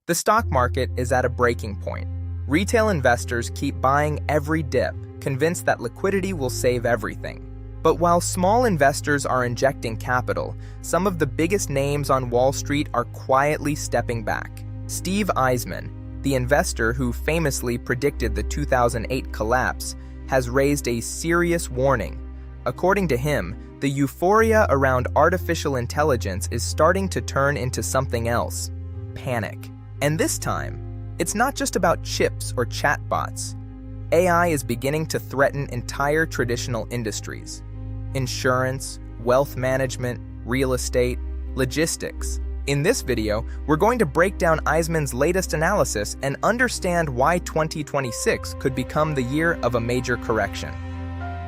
The stock market is at a breaking point. Retail investors keep buying every dip, convinced that liquidity will save everything. But while small investors are injecting capital, some of the biggest names on Wall Street are quietly stepping back. Steve Eisman, the investor who famously predicted the 2008 collapse, has raised a serious warning. According to him, the euphoria around artificial intelligence is starting to turn into something else: panic. And this time, it's not just about chips or chatbots. AI is beginning to threaten entire traditional industries: insurance, wealth management, real estate, logistics. In this video, we're going to break down Eisman's latest analysis and understand why 2026 could become the year of a major correction.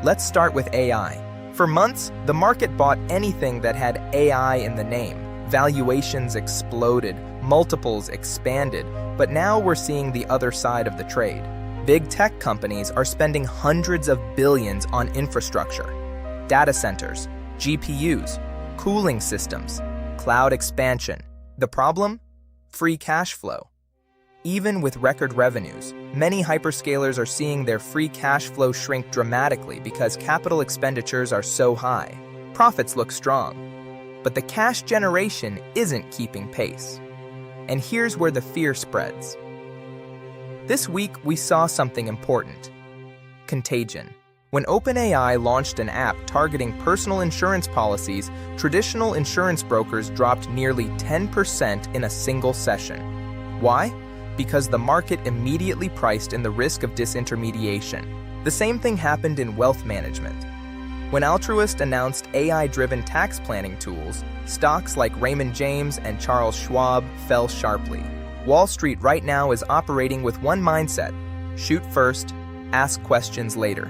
Let's start with AI. For months, the market bought anything that had AI in the name. Valuations exploded, multiples expanded, but now we're seeing the other side of the trade. Big tech companies are spending hundreds of billions on infrastructure: data centers, GPUs, cooling systems, cloud expansion. The problem? Free cash flow. Even with record revenues, many hyperscalers are seeing their free cash flow shrink dramatically because capital expenditures are so high. Profits look strong, but the cash generation isn't keeping pace. And here's where the fear spreads. This week, we saw something important: contagion. When OpenAI launched an app targeting personal insurance policies, traditional insurance brokers dropped nearly 10% in a single session. Why? Because the market immediately priced in the risk of disintermediation. The same thing happened in wealth management. When Altruist announced AI-driven tax planning tools, stocks like Raymond James and Charles Schwab fell sharply. Wall Street right now is operating with one mindset: shoot first, ask questions later.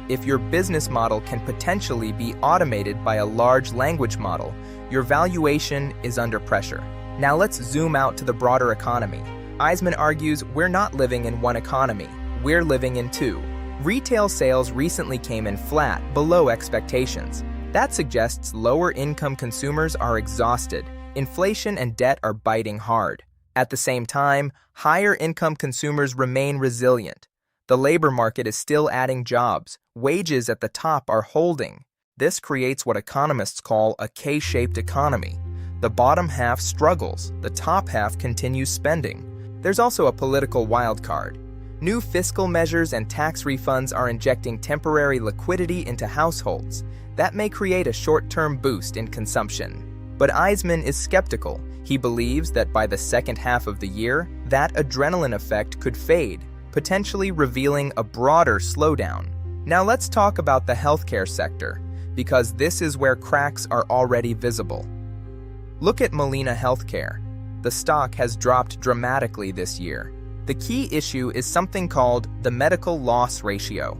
If your business model can potentially be automated by a large language model, your valuation is under pressure. Now let's zoom out to the broader economy. Eisman argues we're not living in one economy, we're living in two. Retail sales recently came in flat, below expectations. That suggests lower-income consumers are exhausted. Inflation and debt are biting hard. At the same time, higher-income consumers remain resilient. The labor market is still adding jobs. Wages at the top are holding. This creates what economists call a K-shaped economy. The bottom half struggles, the top half continues spending. There's also a political wildcard. New fiscal measures and tax refunds are injecting temporary liquidity into households. That may create a short-term boost in consumption. But Eisman is skeptical. He believes that by the second half of the year, that adrenaline effect could fade, potentially revealing a broader slowdown. Now let's talk about the healthcare sector, because this is where cracks are already visible. Look at Molina Healthcare. The stock has dropped dramatically this year. The key issue is something called the medical loss ratio.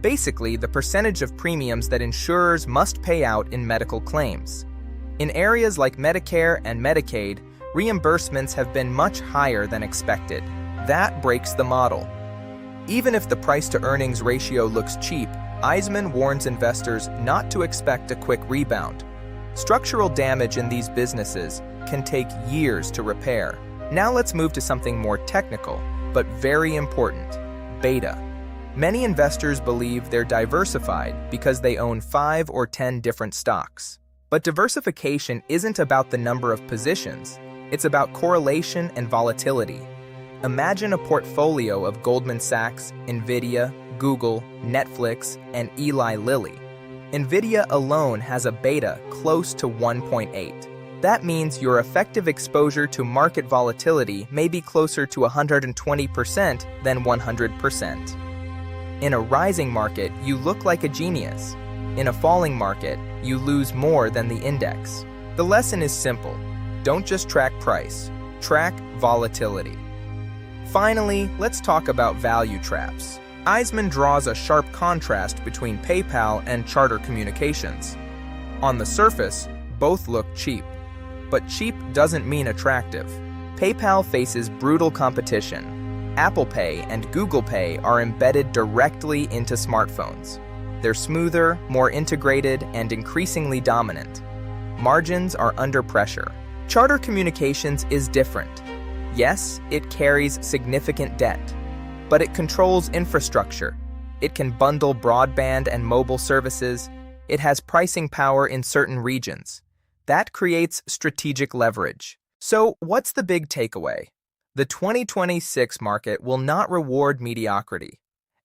Basically, the percentage of premiums that insurers must pay out in medical claims. In areas like Medicare and Medicaid, reimbursements have been much higher than expected. That breaks the model. Even if the price-to-earnings ratio looks cheap, Eisman warns investors not to expect a quick rebound. Structural damage in these businesses can take years to repair. Now let's move to something more technical, but very important: beta. Many investors believe they're diversified because they own 5 or 10 different stocks. But diversification isn't about the number of positions, it's about correlation and volatility. Imagine a portfolio of Goldman Sachs, Nvidia, Google, Netflix, and Eli Lilly. Nvidia alone has a beta close to 1.8. That means your effective exposure to market volatility may be closer to 120% than 100%. In a rising market, you look like a genius. In a falling market, you lose more than the index. The lesson is simple: don't just track price, track volatility. Finally, let's talk about value traps. Eisman draws a sharp contrast between PayPal and Charter Communications. On the surface, both look cheap. But cheap doesn't mean attractive. PayPal faces brutal competition. Apple Pay and Google Pay are embedded directly into smartphones. They're smoother, more integrated, and increasingly dominant. Margins are under pressure. Charter Communications is different. Yes, it carries significant debt, but it controls infrastructure. It can bundle broadband and mobile services. It has pricing power in certain regions. That creates strategic leverage. So, what's the big takeaway? The 2026 market will not reward mediocrity.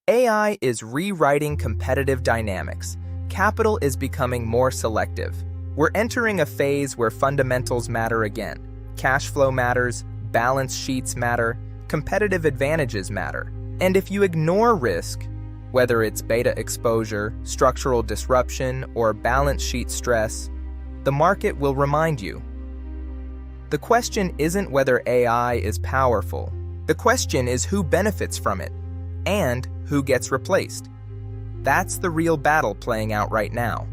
AI is rewriting competitive dynamics. Capital is becoming more selective. We're entering a phase where fundamentals matter again. Cash flow matters, balance sheets matter, competitive advantages matter. And if you ignore risk, whether it's beta exposure, structural disruption, or balance sheet stress, the market will remind you. The question isn't whether AI is powerful. The question is who benefits from it and who gets replaced. That's the real battle playing out right now.